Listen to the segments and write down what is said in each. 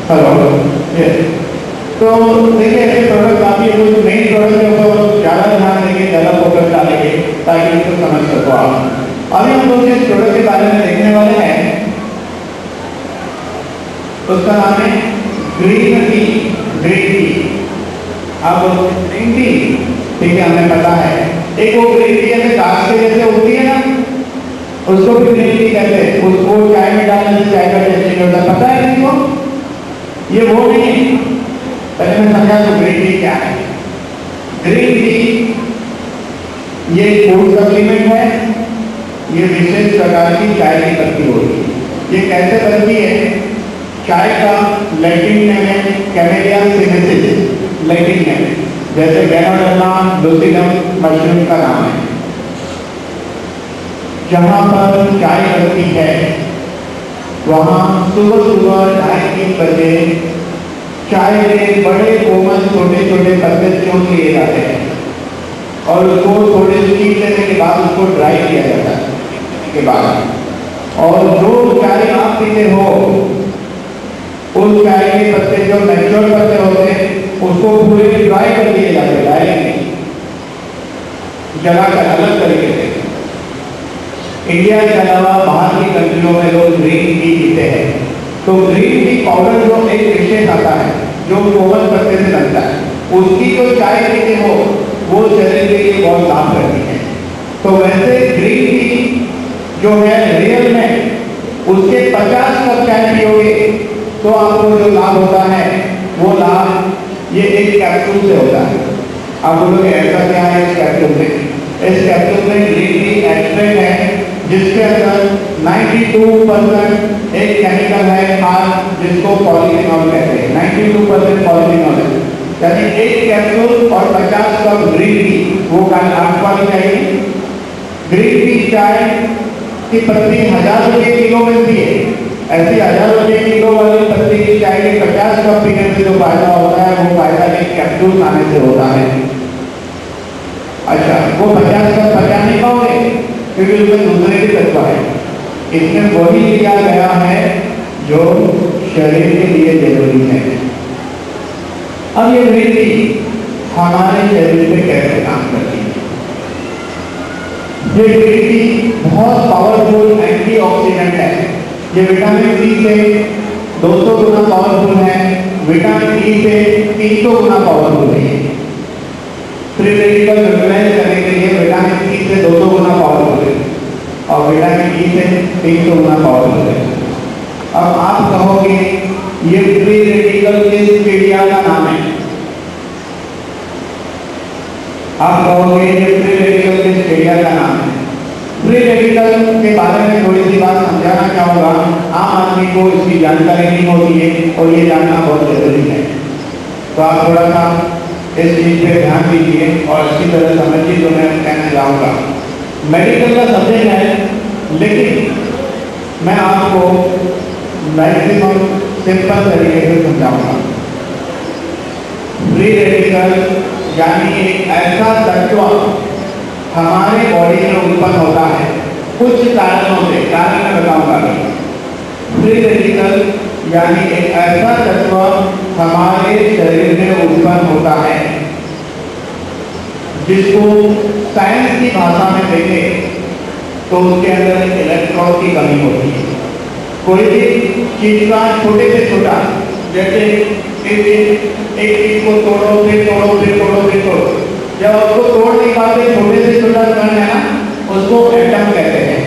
Hello. Yes. तो देखिए ऐसे प्रोडक्ट काफी कुछ नई प्रोडक्ट के ऊपर ज़्यादा ध्यान देंगे, ज़्यादा फोकस डालेंगे ताकि उसको समझ सको आप। अभी हम लोग जिस प्रोडक्ट के बारे में देखने वाले हैं उसका नाम है ग्रीन टी। ग्रीन टी आप ग्रीन टी, ठीक है, हमें पता है। एक वो ग्रीन टी ऐसे कांच के जैसे होती है ना, उसको भी ग्रीन टी कहते हैं। उसको चाय में डालने से चाय का टेस्ट होता है, पता है किसी को? ये वो नहीं है। पहले मैं समझा तो ग्रीन टी क्या है। ग्रीन टी ये फूड सप्लीमेंट है। ये विशेष प्रकार की चाय की पत्ती होती है। ये कैसे बनती है? चाय का लैटिन नेम है कैमेलिया सिनेंसिस, लैटिन नेम, जैसे गैनोडर्मा लुसिडम मशरूम का नाम है। जहाँ पर चाय बनती है वहाँ सुबह सुबह 2:30-3 बजे चाय के बड़े कोमल छोटे छोटे पत्ते चुन लिए जाते हैं और उसको थोड़े स्टीम लेने के बाद उसको ड्राई किया जाता है के बाद। और जो चाय आप पीते हो उस चाय के पत्ते जो नेचुरल पत्ते होते हैं उसको पूरे ड्राई कर दिए जाते हैं, डायरेक्ट नहीं, जलाकर अलग तरीके से। इंडिया के अलावा बाहर की कंट्रियों में लोग ग्रीन टी पीते हैं। तो ग्रीन टी पाउडर जो एक विशेष आता है जो कोमल पत्ते से बनता है, उसकी जो चाय पीते हो वो शरीर के लिए बहुत लाभ करती है। तो वैसे ग्रीन टी जो है रियल में उसके 50 कप चाय पियोगे तो आपको जो लाभ होता है वो लाभ ये एक कैप्सूल से होता है। आप बोलोगे ऐसा क्या है इस कैप्सूल में? इस कैप्सूल में ग्रीन टी एक्सट्रैक्ट है जिसके अंदर 92% एक केमिकल है आज जिसको पॉलीफेनॉल कहते हैं। 92% पॉलीफेनॉल है, यानी एक कैप्सूल और 50 कप ग्रीन टी, वो आपको वाली चाहिए। ग्रीन टी चाय की पत्ती 1000 रुपये किलो मिलती है। ऐसी 1000 रुपये किलो वाली पत्ती की चाय के 50 कप पीने से जो फायदा होता है वो फायदा एक कैप्सूल खाने से होता है। अच्छा, वो 50 कप पचा नहीं पाओगे क्योंकि उसमें दूसरे भी तत्व है। इसमें वही लिया गया है जो शरीर के लिए जरूरी है। अब ये ग्रीन टी हमारे शरीर में कैसे काम करती है? ये ग्रीन टी बहुत पावरफुल एंटीऑक्सीडेंट है। ये विटामिन सी से 200 गुना पावरफुल है, विटामिन ई से 300 गुना पावरफुल है। फ्री रेडिकल न्यूट्रलाइज करने के लिए विटामिन सी से 200 गुना पावरफुल है और विटामिन ई से 300 गुना पावरफुल है। अब आप कहोगे ये फ्री रेडिकल किस चिड़िया का नाम है? आप कहोगे ये फ्री रेडिकल किस चिड़िया का नाम है? फ्री रेडिकल के बारे में थोड़ी सी बात समझाना चाहूँगा। आम आदमी को इसकी जानकारी नहीं होती है और ये जानना बहुत जरूरी है। तो आप थोड़ा सा इस चीज पे ध्यान दीजिए और अच्छी तरह समझिए जो मैं कहना चाहूँगा। मेडिकल का सब्जेक्ट है लेकिन मैं आपको मैक्सिमम सिंपल तरीके से समझाऊंगा। फ्री रेडिकल यानी एक ऐसा तत्व हमारे बॉडी में उत्पन्न होता है कुछ कारणों से, कारण मैं बताऊंगा। फ्री रेडिकल यानी एक ऐसा तत्व हमारे शरीर में उत्पन्न होता है जिसको साइंस की भाषा में देखें तो उसके अंदर इलेक्ट्रॉन की कमी होती है। कोई भी चीज का छोटे से छोटा, जैसे एक चीज को तोड़ो फिर तोड़ो फिर तोड़ो फिर तोड़ो, जब उसको तोड़ नहीं पाते छोटे से छोटा कण है ना, उसको एटम कहते हैं।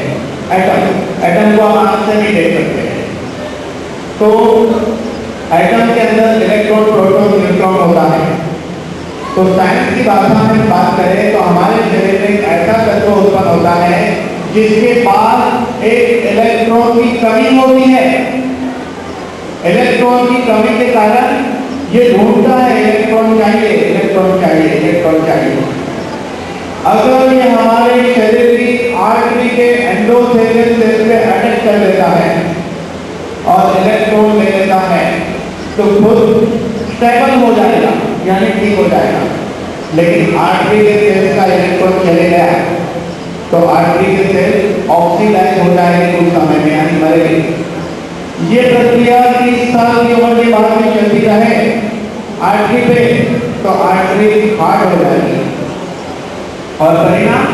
एटम को आप आंख से नहीं देख सकते हैं। तो एटम के अंदर इलेक्ट्रॉन प्रोटॉन न्यूट्रॉन होता है। तो साइंस की भाषा में बात करें तो हमारे शरीर में एक ऐसा तत्व उत्पन्न होता है जिसके पास एक इलेक्ट्रॉन की कमी होती है। इलेक्ट्रॉन की कमी के कारण ये ढूंढता है इलेक्ट्रॉन चाहिए, इलेक्ट्रॉन चाहिए, इलेक्ट्रॉन चाहिए। अगर ये हमारे शरीर की आर्टरी के एंडोथेलियल सेल पे अटैक कर लेता है और इलेक्ट्रॉन ले लेता है तो खुद स्टेबल हो जाएगा, यानी ठीक हो जाएगा। लेकिन आर्टरी के सेल का इलेक्ट्रॉन चले गया तो आर्टरी के सेल ऑक्सीडाइज हो जाएगी कुछ समय में, यानी मरेगी। ये प्रक्रिया 30 साल की उम्र के बाद भी चलती रहे आर्टरी पे तो आर्टरी हार्ड हो जाएगी और परिणाम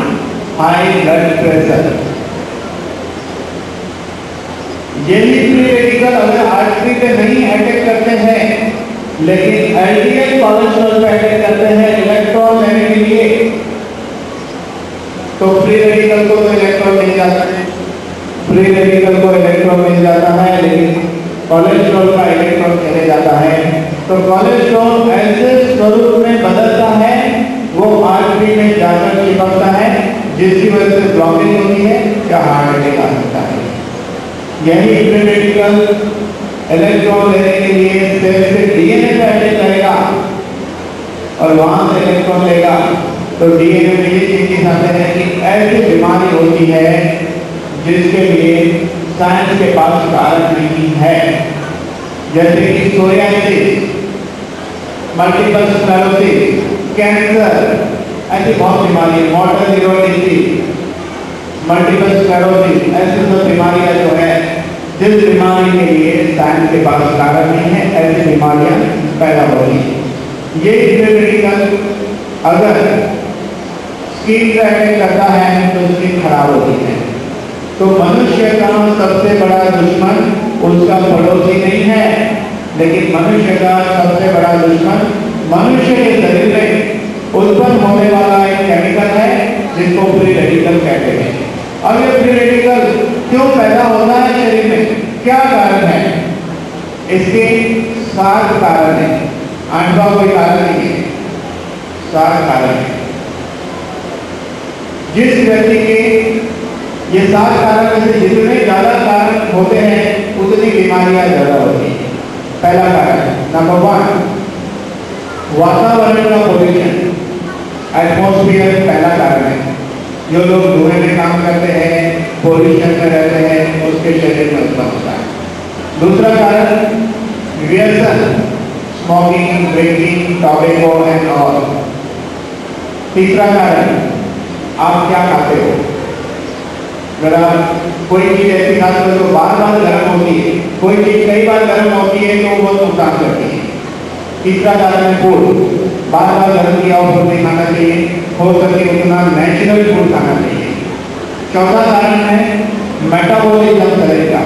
हाई ब्लड प्रेशर। यही फ्री रेडिकल अगर आर्टरी पे नहीं अटैक करते हैं लेकिन एलडीएल कोलेस्ट्रॉल पे अटैक करते हैं इलेक्ट्रॉन लेने के लिए, तो फ्री रेडिकल को तो इलेक्ट्रॉन मिल जाता है, फ्री रेडिकल को इलेक्ट्रॉन मिल जाता है लेकिन कोलेस्ट्रॉल का इलेक्ट्रॉन चले जाता है। तो कोलेस्ट्रॉल ऐसे स्वरूप में बदलता है वो आर्टरी में जाकर चिपकता है जिसकी वजह से ब्लॉकेज होती है या हार्ट अटैक आ सकता है। यही फ्री रेडिकल इलेक्ट्रॉन लेने के लिए सेल से डीएनए पे अटैक करेगा और वहां से इलेक्ट्रॉन लेगा तो डीएनए में ये चीजें आते हैं कि ऐसी बीमारी होती है जिसके लिए साइंस के पास कारण नहीं है, जैसे कि सोरियासिस, मल्टीपल स्क्लेरोसिस, कैंसर, ऐसी बहुत बीमारी, motor neuron disease, multiple sclerosis, ऐसी सब बीमारियां जो है जिस बीमारी के लिए साइंस के पास कारण नहीं है ऐसी बीमारियां पैदा होती हैं। ये रेडिकल अगर स्किन पे अटैक करता है तो स्किन खराब होती है। तो मनुष्य का सबसे बड़ा दुश्मन उसका पड़ोसी नहीं है लेकिन मनुष्य का सबसे बड़ा दुश्मन मनुष्य के शरीर में उत्पन्न होने वाला एक केमिकल है जिसको फ्री रेडिकल कहते हैं। अब ये फ्री रेडिकल क्यों पैदा होता है शरीर में, क्या कारण है? इसके 7 कारण है, 8वां कोई कारण नहीं है, 7 कारण है। जिस व्यक्ति के ये 7 कारण में से जितने ज्यादा कारण होते हैं उतनी बीमारियां ज्यादा होती हैं। पहला कारण नंबर 1 वातावरण का पोल्यूशन, एटमॉस्फेयर पहला कारण है। जो लोग धुएं में काम करते हैं, पोल्यूशन में रहते हैं, उसके शरीर में उत्पन्न होता है। दूसरा कारण व्यसन, स्मोकिंग, ड्रिंकिंग, टॉबैको एंड ऑल। तीसरा कारण आप क्या खाते हो, अगर आप कोई चीज ऐसी खाते हो तो बार बार गर्म होती है, कोई चीज कई बार गर्म होती है तो बहुत नुकसान करती है। तीसरा कारण है फूड, बार बार गर्म किया हुआ फूड नहीं खाना चाहिए, हो सके उतना नेचुरल फूड खाना चाहिए। चौथा कारण है मेटाबॉलिज्म शरीर का,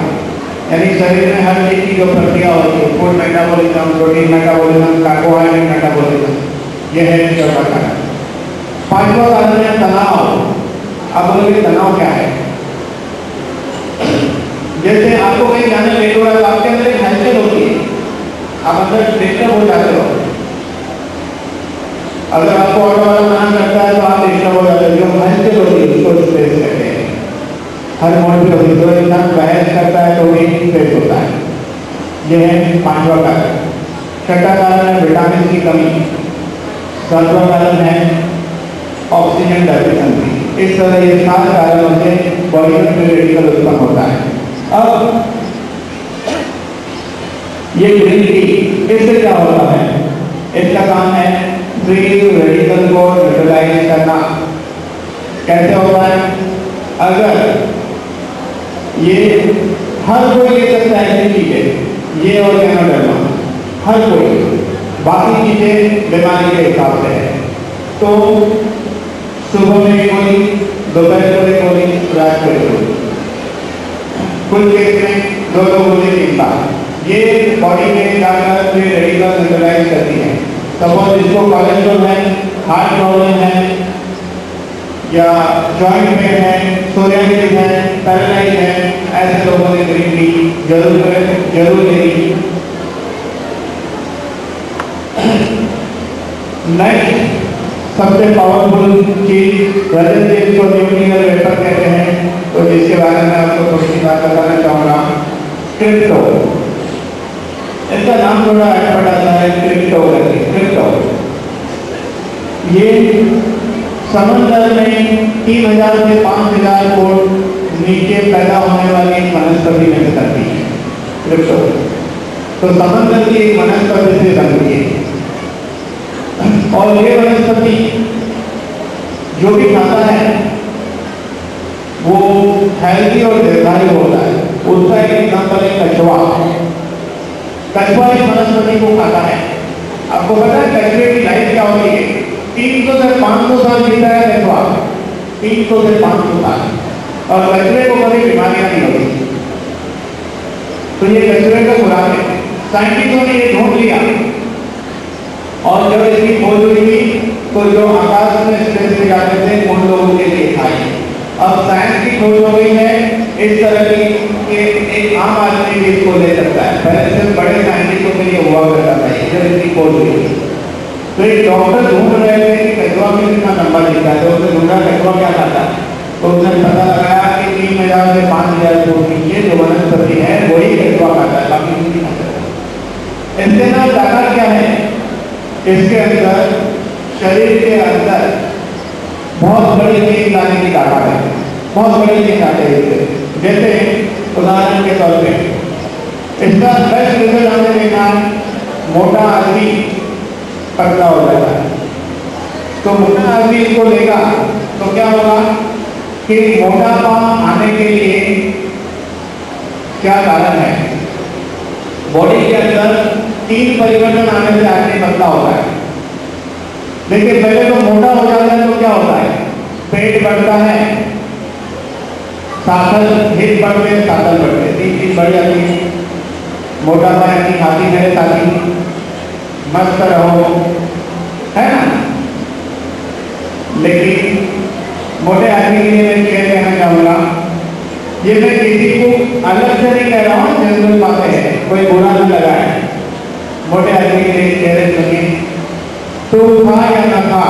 यानी शरीर में हर चीज की जो प्रक्रिया होती है, food metabolism, protein metabolism, carbohydrate metabolism, यह है चौथा कारण। 5वां कारण है तनाव। अब बोलिए तनाव क्या है? जैसे आपको कहीं जाने लेट हो रहा है तो आपके अंदर एक हलचल होती है, आप अंदर डिस्टर्ब हो जाते हो। अगर आपको ऑटो वाला मना करता है तो आप डिस्टर्ब हो जाते हो, जो हलचल होती है उसको स्ट्रेस कहते हैं। हर मोड पे होती है, जो इंसान बहस करता है तो भी स्ट्रेस होता है। यह है 5वां कारण। 6वां कारण है विटामिन की कमी। 7वां कारण है ऑक्सीजन डेफिशिएंसी। इस तरह ये 7 कारणों से बॉडी में फ्री रेडिकल उत्पन्न होता है। अब ये ग्रीन टी, इससे क्या होता है? इसका काम है फ्री रेडिकल को न्यूट्रलाइज करना। कैसे होता है? अगर ये हर कोई ले सकता है ऐसी चीजें, ये और कैनोडर्मा, हर कोई, बाकी चीजें बीमारी के हिसाब से है। तो सुबह में एक गोली, दोपहर को एक गोली, रात को एक गोली, कुल केस में 2 गोली 3 बार, ये बॉडी में जाकर फ्री रेडिकल न्यूट्रलाइज करती है। सपोज जिसको कोलेस्ट्रॉल है, हार्ट प्रॉब्लम है या जॉइंट पेन है, सोरियासिस है, पैरालाइज है, ऐसे लोगों ने ग्रीन टी जरूर लेनी। नेक्स्ट सबसे पावरफुल चीज रजत को न्यूक्लियर वेपर कहते हैं, तो जिसके बारे में आपको थोड़ी सी बात बताना चाहूँगा। क्रिप्टो, इसका नाम थोड़ा अटपटा आता है, क्रिप्टो करके। क्रिप्टो ये समंदर में 3000 से 5000 फुट नीचे पैदा होने वाली एक वनस्पति में से बनती है क्रिप्टो। तो समंदर की एक वनस्पति से बनती है और ये वनस्पति जो भी खाता है वो हेल्दी और दीर्घायु होता है। उसका एक एग्जाम्पल है कछुआ। कछुआ इस वनस्पति को खाता है। आपको पता है कछुए की लाइफ क्या होती है? 300 से 500 साल जीता है कछुआ, 300 से 500 साल, और कछुए को कभी बीमारियां नहीं होती। तो ये कछुए का खुराक है। साइंटिस्टों ने ये ढूंढ लिया, और जब इसकी खोज हुई थी तो जो आकाश में स्पेस में जाते थे उन लोगों के लिए खाई। अब साइंस की खोज हो गई है इस तरह की कि एक आम आदमी भी इसको ले सकता है। पहले सिर्फ बड़े साइंटिस्टों के लिए हुआ करता था, जब इसकी खोज हुई तो एक डॉक्टर ढूंढ रहे थे कि कछुआ में कितना नंबर लिखा है। तो उसने ढूंढा कछुआ क्या खाता है, तो उसने पता लगाया कि 3000 से 5000 फुट नीचे जो वनस्पति है वही कछुआ खाता है, बाकी कुछ नहीं खाता। इसके अंदर ताकत क्या है? इसके अंदर शरीर के अंदर बहुत बड़ी चीज लाने की ताकत है, बहुत बड़ी चीज आते हैं। जैसे उदाहरण के तौर पे इसका बेस्ट रिजल्ट हमने देखा, मोटा आदमी पतला हो जाता है। तो मोटा आदमी इसको लेगा तो क्या होगा कि मोटापा आने के लिए क्या कारण है? बॉडी के अंदर 3 परिवर्तन आने से आदमी पतला होता है। देखिए पहले तो मोटा हो जाता है तो क्या होता है? पेट बढ़ता है, साकल हित बढ़ते हैं, साकल बढ़ते हैं, 3 चीज बढ़ जाती है। मोटापा यानी खाती है ताकि मस्त रहो, है ना? लेकिन मोटे आदमी के लिए मैं क्या कहना चाहूंगा, ये मैं किसी को अलग से नहीं कह रहा हूँ, जनरल बातें हैं, कोई बुरा नहीं लगा है। मोटे आदमी के लिए कह रहे सुनिए, तू खा या न खा,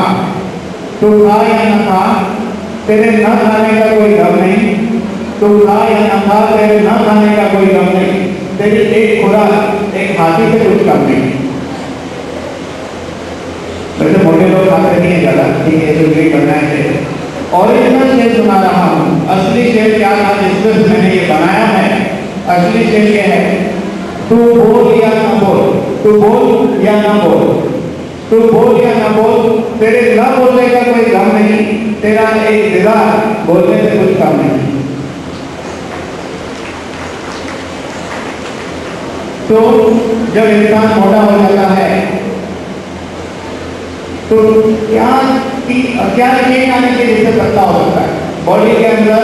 तू खा या न खा, तेरे न खाने का कोई गम नहीं। तू खा या न खा, तेरे न खाने का कोई गम नहीं। तेरी एक खुराक एक हाथी से कुछ कम नहीं। वैसे मोटे लोग खाते नहीं है ज्यादा, ठीक है, तो यही करना है। ओरिजिनल शेर सुना रहा हूँ। असली शेर क्या था जिससे मैंने ये बनाया है? असली शेर ये है, तू बोल या ना बोल, तू बोल या ना बोल, तू बोल या ना बोल, तेरे ना बोलने का कोई गम नहीं। तेरा एक दीदार बोलने से कुछ कम नहीं। तो जब इंसान मोटा हो जाता है तो क्या चेंज आने के जिससे पतला हो सकता है? बॉडी के अंदर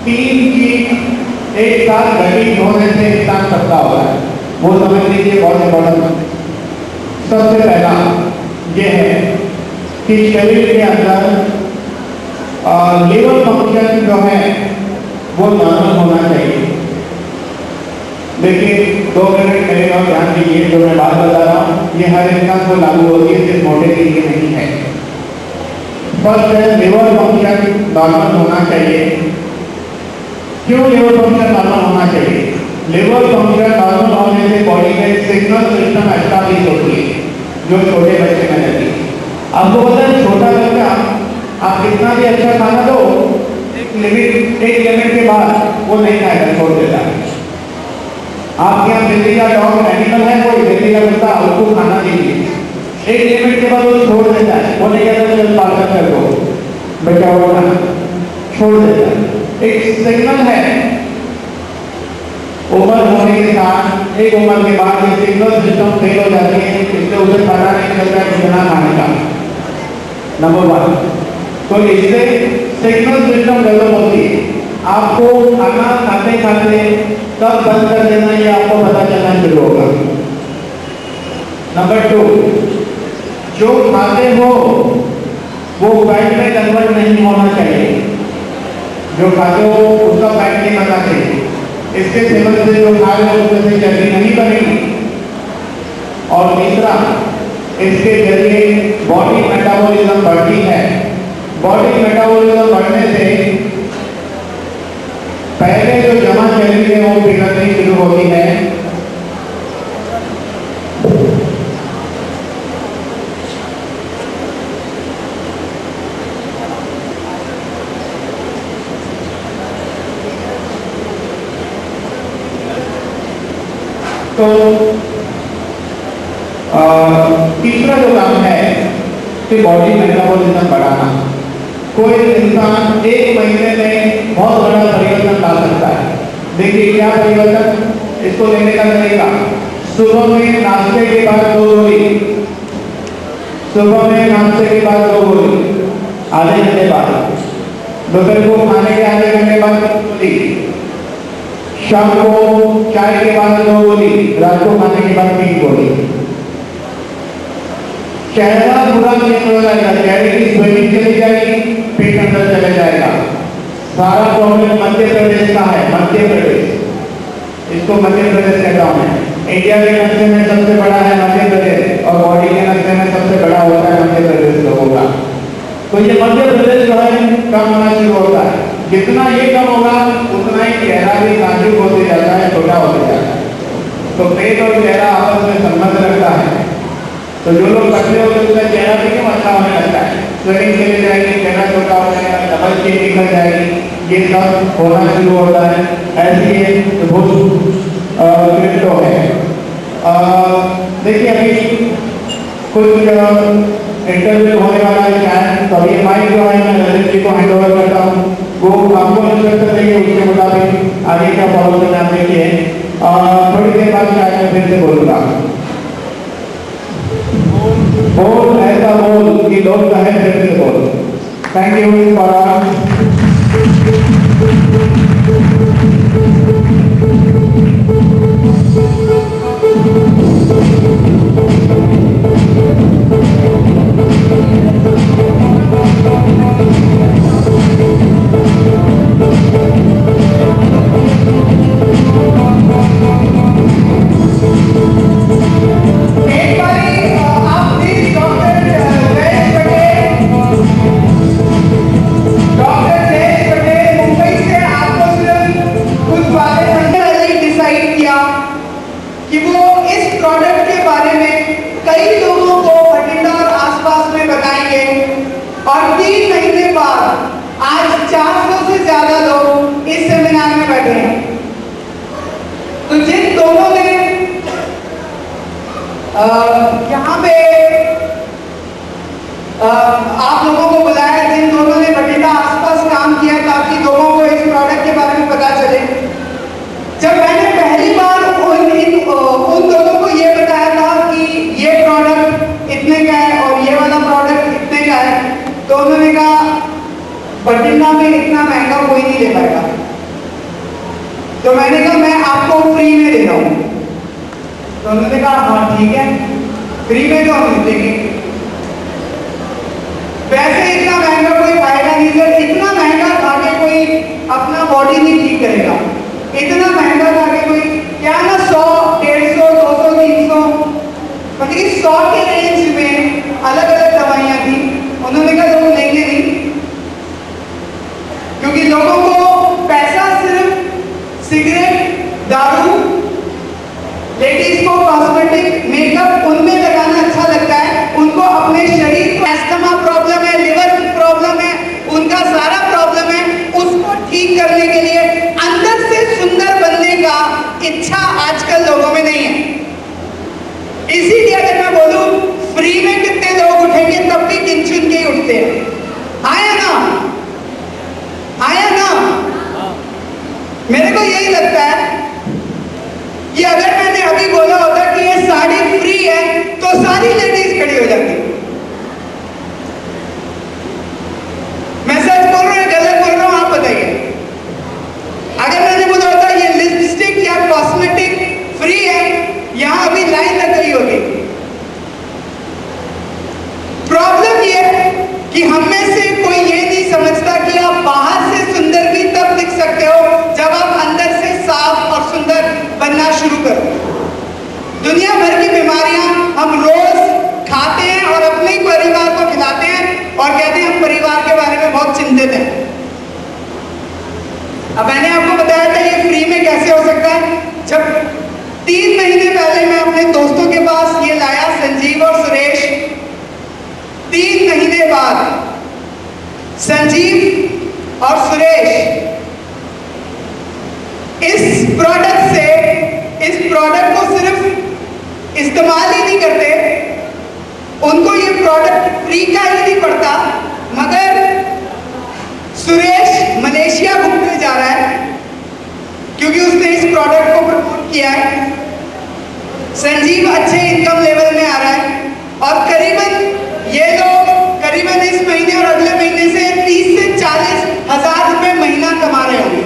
3 चीज एक साथ घटित होने से इंसान पतला होता है। वो समझ लीजिए, बहुत इंपॉर्टेंट। सबसे पहला ये है कि शरीर के अंदर लिवर फंक्शन जो है वो नॉर्मल होना चाहिए। लेकिन 2 मिनट मेरे और ध्यान दीजिए, जो मैं बात बता रहा हूँ ये हर इंसान को लागू होती है, सिर्फ मोटे के लिए नहीं है। फर्स्ट है लिवर फंक्शन नॉर्मल होना चाहिए। क्यों लिवर फंक्शन नॉर्मल होना चाहिए? लिवर फंक्शन नॉर्मल होने से बॉडी में सिग्नल सिस्टम एस्टैब्लिश होती है जो छोटे बच्चे में रहती है। आपको पता है छोटा बच्चा आप कितना भी अच्छा खाना दो, एक लिमिट के बाद वो नहीं खाएगा, छोड़ देता है। आपके यहाँ बिल्ली का डॉग एनिमल है, कोई बिल्ली का कुत्ता, उसको खाना दीजिए, एक लिमिट के बाद वो छोड़ देता है। वो नहीं कहता चल पार्टनर कर दो बेटा, वो खाना छोड़ देता है। एक सिग्नल है, उम्र होने के साथ एक उम्र के बाद ये सिग्नल सिस्टम फेल हो जाती है, इससे उसे पता नहीं चलता है कितना खाने का। नंबर 1, तो इससे सिग्नल सिस्टम डेवलप होती है। आपको खाना खाते खाते कब बंद कर देना ये आपको पता चलना शुरू होगा। नंबर 2, जो खाते हो वो फैट में कन्वर्ट नहीं होना चाहिए। जो खाते हो उसका फैट नहीं बनना चाहिए। इसके सेवन से जो खा रहे हो उसमें से चर्बी नहीं बनेगी। और तीसरा, इसके जरिए बॉडी मेटाबॉलिज्म बढ़ती है। बॉडी मेटाबॉलिज्म बढ़ने से पहले जो जमा चर्बी है वो पिघलनी शुरू होती है। तो तीसरा जो काम है कि बॉडी मेटाबॉलिज्म बढ़ाना। कोई इंसान 1 महीने में बहुत बड़ा परिवर्तन ला सकता है। देखिए क्या परिवर्तन इसको लेने का तरीका। सुबह में नाश्ते के बाद 2 गोली, सुबह में नाश्ते के बाद 2 गोली, आधे घंटे बाद। दोपहर को खाने के आधे घंटे बाद 2 गोली, शाम को चाय के बाद 2 गोली, रात को खाने के बाद 3 गोली। चेहरा पूरा चेंज हो जाएगा, चेहरे की स्वेलिंग चली जाएगी, पेट अंदर चले जाएगा। सारा प्रॉब्लम मध्य प्रदेश का है, मध्य प्रदेश, इसको मध्य प्रदेश कहता हूं मैं। इंडिया के नक्शे में सबसे बड़ा है मध्य प्रदेश और बॉडी के नक्शे में सबसे बड़ा होता है मध्य प्रदेश लोगों का। तो ये मध्य प्रदेश जो है कम होना शुरू होता है। जितना ये कम होगा उतना ही चेहरा भी नाजुक होते जाता है, छोटा होते जाता है। तो पेट और चेहरा आपस में संबंध रखता है। तो जो लोग पतले होते हैं उनका चेहरा भी क्यों अच्छा होने लगता है, स्वेलिंग चली जाएगी, चेहरा छोटा हो जाएगा, डबल चेन निकल जाएगी, ये सब होना शुरू होता है। ऐसी ये क्रिप्टो है। देखिए अभी कुछ इंटरव्यू होने वाला है शायद, तो अभी माइक जो है मैं ललित जी को हैंड ओवर करता हूँ, वो आपको इंस्ट्रक्शन देंगे, उसके मुताबिक आगे का फॉलो करना आप देखिए। थोड़ी देर बाद शायद मैं फिर से बोलूँगा। बोल ऐसा बोल कि लोग कहें फिर से बोल। थैंक यू फॉर यहाँ पे आप लोगों को बुलाया, जिन दोनों ने बठिंडा आसपास काम किया ताकि लोगों को इस प्रोडक्ट के बारे में पता चले। जब मैंने पहली बार उन दोनों को ये बताया था कि ये प्रोडक्ट इतने का है और ये वाला प्रोडक्ट इतने का है, तो उन्होंने कहा बठिंडा में इतना महंगा कोई नहीं ले पाएगा। तो मैंने कहा मैं आपको फ्री में दे रहा हूँ। तो उन्होंने कहा हाँ ठीक है, फ्री में तो हम देंगे। वैसे इतना महंगा कोई खाएगा नहीं सर, इतना महंगा खा के कोई अपना बॉडी नहीं ठीक करेगा। इतना महंगा खा के कोई क्या ना 100, 150, 200, 300, मतलब 100 के रेंज में अलग अलग दवाइयां थी। उन्होंने कहा लोग लेंगे नहीं, क्योंकि लोगों को पैसा सिर्फ सिगरेट, दारू, लेडीज को कॉस्मेटिक, मेकअप उनमें लगाना अच्छा लगता है। उनको अपने शरीर को एस्थमा प्रॉब्लम है, लिवर की प्रॉब्लम है, उनका सारा प्रॉब्लम है, उसको ठीक करने के लिए अंदर से सुंदर बनने का इच्छा आजकल लोगों में नहीं है। इसीलिए अगर मैं बोलूं फ्री में कितने लोग उठेंगे, तब भी गिन चुन के ही उठते हैं। आया ना, आया ना। मेरे को यही लगता है कि अगर मैंने अभी बोला होता कि ये साड़ी फ्री है तो सारी लेडीज खड़ी हो जाती। मैं सच बोल रहा हूं गलत बोल रहा हूं, आप बताइए। अगर मैंने बोला होता ये लिपस्टिक या कॉस्मेटिक फ्री है, यहां अभी लाइन लग गई होगी। प्रॉब्लम ये है कि हम में से कोई ये नहीं समझता कि आप बाहर से सुंदर भी तब दिख सकते हो जब आप अंदर से साफ और सुंदर बनना शुरू करो। दुनिया भर की बीमारियां हम रोज खाते हैं और अपने ही परिवार को खिलाते हैं और कहते हैं हम परिवार के बारे में बहुत चिंतित हैं। अब मैंने आपको बताया था ये फ्री में कैसे हो सकता है। जब 3 महीने पहले मैं अपने दोस्तों के पास ये लाया, संजीव और सुरेश, 3 महीने बाद संजीव और सुरेश इस प्रोडक्ट को सिर्फ इस्तेमाल ही नहीं करते, उनको ये प्रोडक्ट फ्री का ही नहीं पड़ता, मगर सुरेश मलेशिया घूमने जा रहा है क्योंकि उस प्रोडक्ट को प्रमोट किया है। संजीव अच्छे इनकम लेवल में आ रहा है और करीबन ये लोग करीबन इस महीने और अगले महीने से 30 से 40 हजार रुपए महीना कमा रहे होंगे।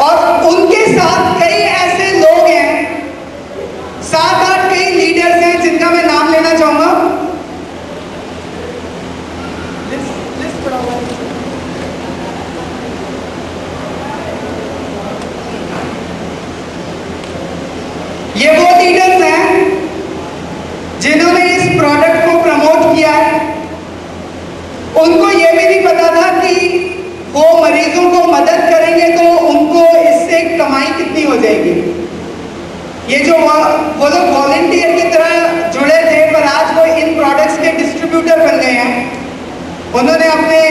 और उनके साथ कई ऐसे लोग हैं, 7-8 कई लीडर्स हैं जिनका मैं नाम लेना चाहूंगा। ये वो लीडर्स हैं जिन्होंने इस प्रोडक्ट को प्रमोट किया है। उनको ये भी नहीं पता था कि वो मरीजों को मदद करेंगे तो उनको इससे कमाई कितनी हो जाएगी। ये जो वो लोग वॉलंटियर की तरह जुड़े थे, पर आज वो इन प्रोडक्ट्स के डिस्ट्रीब्यूटर बन गए हैं। उन्होंने अपने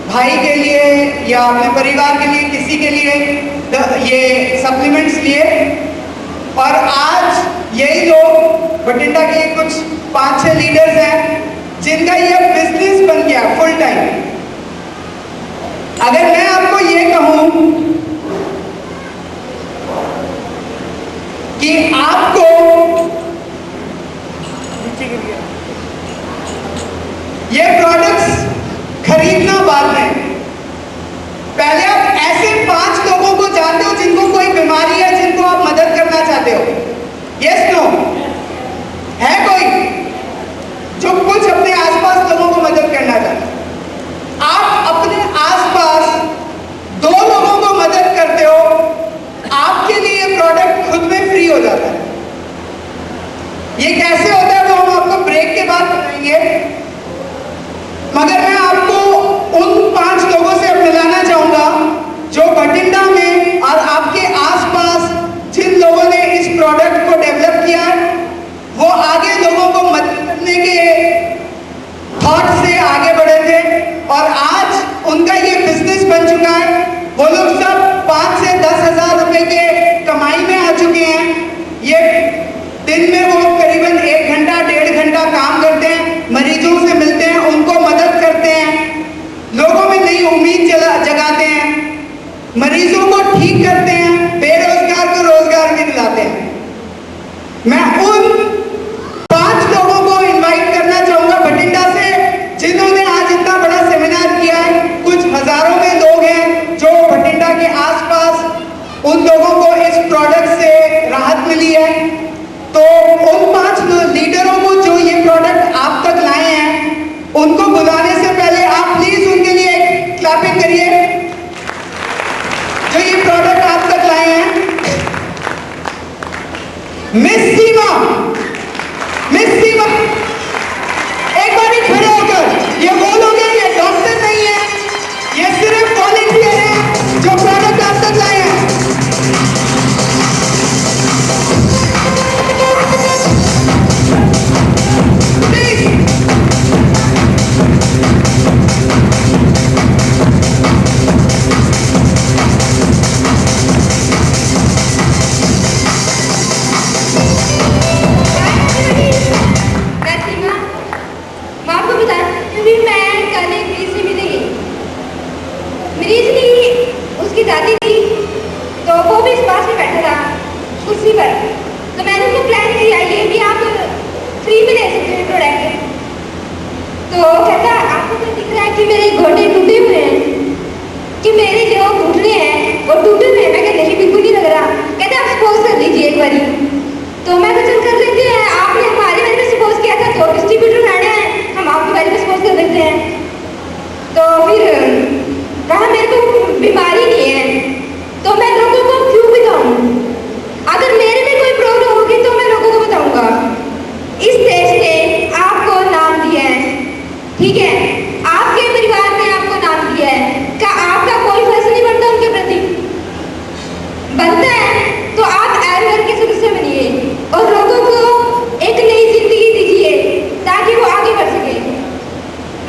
भाई के लिए या अपने परिवार के लिए, किसी के लिए ये सप्लीमेंट्स लिए और आज यही लोग बठिंडा के कुछ 5-6 लीडर्स हैं जिनका ये बिजनेस बन गया फुल टाइम। अगर मैं आपको ये कहूं कि आपको ये प्रोडक्ट्स खरीदना बाद में, पहले आप ऐसे 5 लोगों को जानते हो जिनको कोई बीमारी है, जिनको आप मदद करना चाहते हो? Yes no? है कोई जो कुछ अपने आसपास लोगों को मदद करना चाहता है? आप अपने आसपास 2 लोगों को मदद करते हो, आपके लिए ये प्रोडक्ट खुद में फ्री हो जाता है। ये कैसे होता है वो हम आपको ब्रेक के बाद बताएंगे, मगर मैं आपको उन 5 लोगों से मिलाना चाहूंगा जो बठिंडा में और आपके आसपास जिन लोगों ने इस प्रोडक्ट को डेवलप किया है, वो आगे लोगों को मदद करने के थॉट से आगे बढ़े थे और आज उनका ये बिजनेस बन चुका है। वो लोग सब 5 से 10 हजार रुपए के कमाई में आ चुके हैं। ये दिन में वो करीबन 1 घंटा 1.5 घंटा काम करते हैं, मरीजों से मिलते हैं, उनको मदद करते हैं, लोगों में नई उम्मीद जगाते हैं, मरीजों को ठीक करते हैं, बेरोजगार को रोजगार भी दिलाते हैं। मैं उन 5 लोगों को इनवाइट करना चाहूंगा बठिंडा से जिन्होंने आज इतना बड़ा सेमिनार किया है। कुछ हजारों में लोग हैं जो बठिंडा के आसपास उन लोगों को इस प्रोडक्ट से राहत मिली है। तो उन 5 लीडरों को जो ये प्रोडक्ट आप तक लाए हैं, उनको बुलाने से पहले आप प्लीज उनके लिए एक क्लैपिंग करिए। जो ये प्रोडक्ट आप तक लाए हैं, मिस सीमा, एक बार ही खड़े होकर, ये वो लोग हैं, ये डॉक्टर नहीं है, ये सिर्फ वॉलंटियर हैं जो प्रोडक्ट आप तक लाए हैं। उसकी दादी थी तो वो भी इस पास में बैठा था कुर्सी पर, तो मैंने उसको प्लान किया ये भी आप फ्री में ले सकते हैं प्रोडक्ट। तो कहता आपको तो दिख रहा है कि मेरे घोटे टूटे हुए हैं, कि मेरे जो घुटने हैं वो टूटे हुए हैं। मैं कहते नहीं बिल्कुल नहीं लग रहा। कहते आप सपोज कर लीजिए एक बारी। तो मैं तो चल कर लेते हैं, आपने हमारे बारे में सपोज किया था तो डिस्ट्रीब्यूटर आने हैं, हम आपके बारे में सपोज कर देते हैं। तो फिर कहा मेरे को बीमारी नहीं है तो मैं लोगों को क्यों बताऊं? अगर मेरे में कोई प्रॉब्लम होगी तो मैं लोगों को बताऊंगा। इस देश ने आपको नाम दिया है, ठीक है, आपके परिवार ने आपको नाम दिया है, क्या आपका कोई फर्ज नहीं बनता उनके प्रति? बनता है तो आप एरवर के सदस्य बनिए और लोगों को एक नई जिंदगी दीजिए ताकि वो आगे बढ़ सके।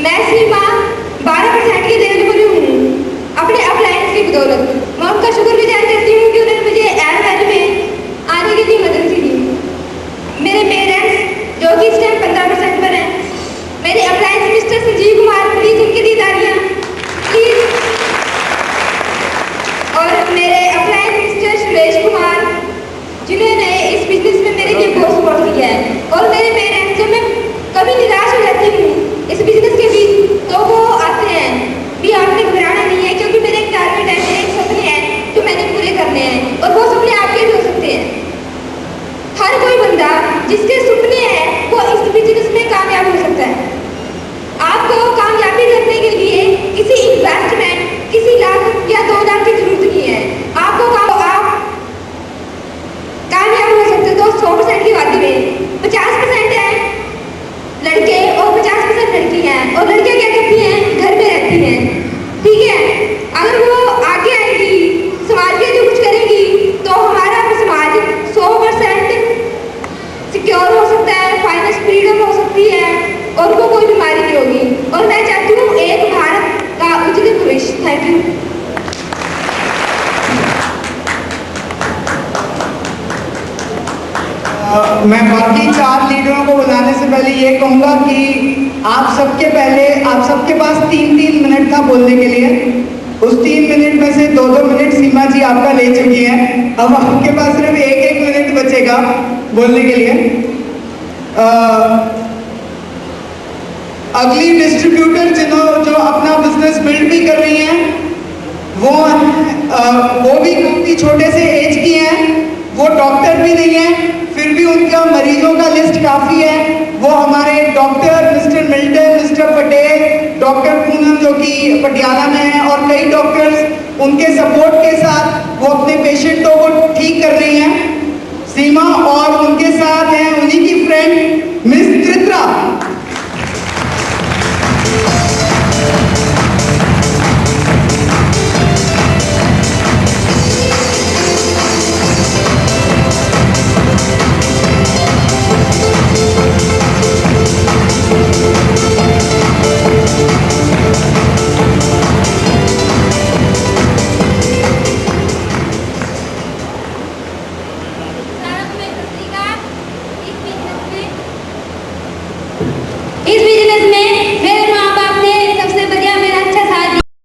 मैं सीमा 12% की डिलीवरी हूँ अपने अप्लायंस की बदौलत। मैं उनका शुक्रगुजार करती हूँ कि उन्होंने मुझे एयरवेल में आने के लिए मदद की दी। मेरे पेरेंट्स जो कि इस टाइम 15% पर हैं, मेरे appliance mister Sanjeev Kumar, please उनके लिए तालियां प्लीज। और मेरे अप्लायंस मिस्टर सुरेश लड़के और 50% लड़की हैं। और लड़कियां क्या करती हैं, घर में रहती हैं, ठीक है। अगर वो आगे आएगी, समाज के लिए कुछ करेगी, तो हमारा समाज 100% सिक्योर हो सकता है, फाइनेंस फ्रीडम हो सकती है, और उनको कोई बीमारी नहीं होगी। और मैं चाहती हूँ एक भारत का उज्जवल भविष्य। Thank you. मैं बाकी 4 लीडरों को बुलाने से पहले ये कहूँगा कि आप सबके पास 3-3 मिनट था बोलने के लिए। उस 3 मिनट में से 2-2 मिनट सीमा जी आपका ले चुकी हैं। अब आपके पास सिर्फ 1-1 मिनट बचेगा बोलने के लिए। अगली डिस्ट्रीब्यूटर जो अपना बिजनेस बिल्ड भी कर रही हैं, वो भी काफी छोटे से एज की हैं, वो डॉक्टर भी नहीं है, फिर भी उनका मरीजों का लिस्ट काफ़ी है। वो हमारे doctor mister Milton, mister Patel, doctor Poonam जो कि पटियाला में हैं, और कई डॉक्टर्स उनके सपोर्ट के साथ वो अपने पेशेंटों को ठीक कर रही हैं। सीमा और